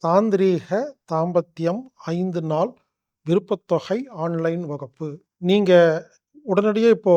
தாந்திரீக தாம்பத்தியம் 5 நாள் விருப்பத்தொகை ஆன்லைன் வகுப்பு. நீங்க உடனடியே இப்போ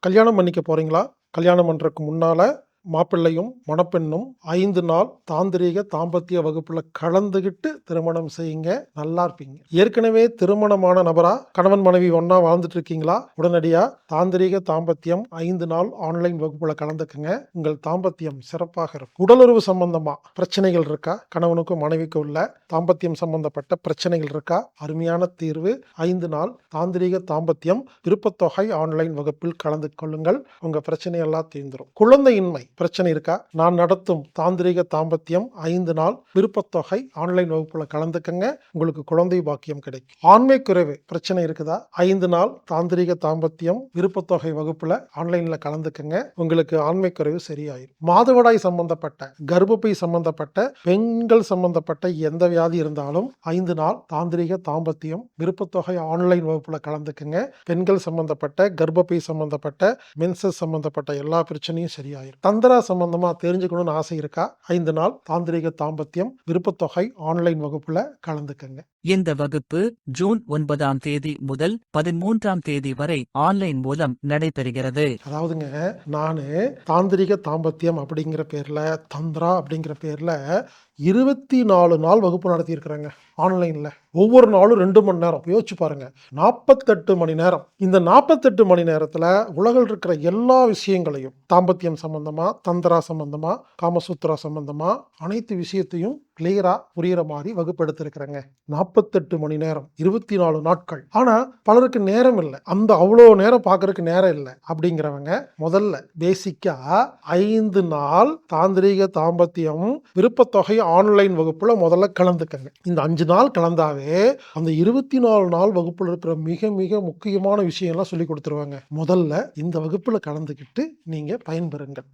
கல்யாணம் பண்ணிக்க போறீங்களா? கல்யாணம் பண்றதுக்கு முன்னால மாப்பிள்ளையும் மணப்பெண்ணும் 5 நாள் தாந்திரீக தாம்பத்திய வகுப்புல கலந்துகிட்டு திருமணம் செய்யுங்க. நல்லா இருப்பீங்க. ஏற்கனவே திருமணமான நபரா கணவன் மனைவி ஒண்ணா வாழ்ந்துட்டு இருக்கீங்களா? உடனடியா தாந்திரீக தாம்பத்தியம் 5 நாள் ஆன்லைன் வகுப்புல கலந்துக்குங்க. உங்கள் தாம்பத்தியம் சிறப்பாக இருக்கும். உடலுறவு சம்பந்தமா பிரச்சனைகள் இருக்கா? கணவனுக்கும் மனைவிக்கும் உள்ள தாம்பத்தியம் சம்பந்தப்பட்ட பிரச்சனைகள் இருக்கா? அருமையான தீர்வு. 5 நாள் தாந்திரீக தாம்பத்தியம் விருப்பத்தொகை ஆன்லைன் வகுப்பில் கலந்து கொள்ளுங்கள். உங்க பிரச்சனை எல்லாம் தீர்ந்துரும். குழந்தையின்மை பிரச்சனை இருக்கா? நான் நடத்தும் தாந்திரீக தாம்பத்தியம் 5 நாள் விருப்பத்தொகை ஆன்லைன் வகுப்புல கலந்துக்கங்க. உங்களுக்கு குழந்தை பாக்கியம் கிடைக்கும். ஆண்மை குறைவு பிரச்சனை இருக்குதா? 5 நாள் தாந்திரீக தாம்பத்தியம் விருப்பத்தொகை வகுப்புல ஆன்லைன்ல கலந்துக்கங்க. உங்களுக்கு ஆண்மை குறைவு சரியாயிரும். மாதவிடாய் சம்பந்தப்பட்ட கர்ப்பப்பை சம்பந்தப்பட்ட பெண்கள் சம்பந்தப்பட்ட எந்த வியாதி இருந்தாலும் 5 நாள் தாந்திரீக தாம்பத்தியம் விருப்பத்தொகை ஆன்லைன் வகுப்புல கலந்துக்கங்க. பெண்கள் சம்பந்தப்பட்ட கர்ப்பப்பை சம்பந்தப்பட்ட மென்சஸ் சம்பந்தப்பட்ட எல்லா பிரச்சனையும் சரியாயிரும். தந்திரா சம்பந்தமா தெரிஞ்சுக்கணும்னு ஆசை இருக்கா? 5 நாள் தாந்திரீக தாம்பத்தியம் விருப்பத்தொகை ஆன்லைன் வகுப்புல கலந்துக்கங்க. இந்த வகுப்பு ஜூன் 9ஆம் தேதி முதல் 13ஆம் தேதி வரை ஆன்லைன் மூலம் நடைபெறுகிறது. அதாவதுங்க, நானு தாந்திரீக தாம்பத்தியம் அப்படிங்கிற பேர்ல, தந்திரா அப்படிங்கிற பேர்ல 24 நாள் வகுப்பு நடத்தி இருக்கிறேங்க ஆன்லைன்ல. ஒவ்வொரு நாளும் 2 மணி நேரம். யோசிச்சு பாருங்க, 48 மணி நேரம். இந்த 48 மணி நேரத்துல உலகில் இருக்கிற எல்லா விஷயங்களையும், தாம்பத்தியம் சம்பந்தமா, தந்திரா சம்பந்தமா, காமசூத்ரா சம்பந்தமா அனைத்து விஷயத்தையும் கிளியரா புரியுற மாதிரி வகுப்பு எடுத்திருக்கிறேங்க. 48 மணி நேரம், 24 நாட்கள். ஆனா பலருக்கு நேரம் இல்லை. அந்த அவ்வளோ நேரம் பார்க்கறதுக்கு நேரம் இல்லை அப்படிங்கிறவங்க முதல்ல பேசிக்கா 5 நாள் தாந்திரீக தாம்பத்தியம் விருப்பத்தொகை ஆன்லைன் வகுப்புல முதல்ல கலந்துக்கங்க. இந்த 5 நாள் கலந்தாவே அந்த 24 நாள் வகுப்புல இருக்கிற மிக மிக முக்கியமான விஷயம் எல்லாம் சொல்லி கொடுத்துருவாங்க. முதல்ல இந்த வகுப்புல கலந்துக்கிட்டு நீங்க பயன்பெறுங்கள்.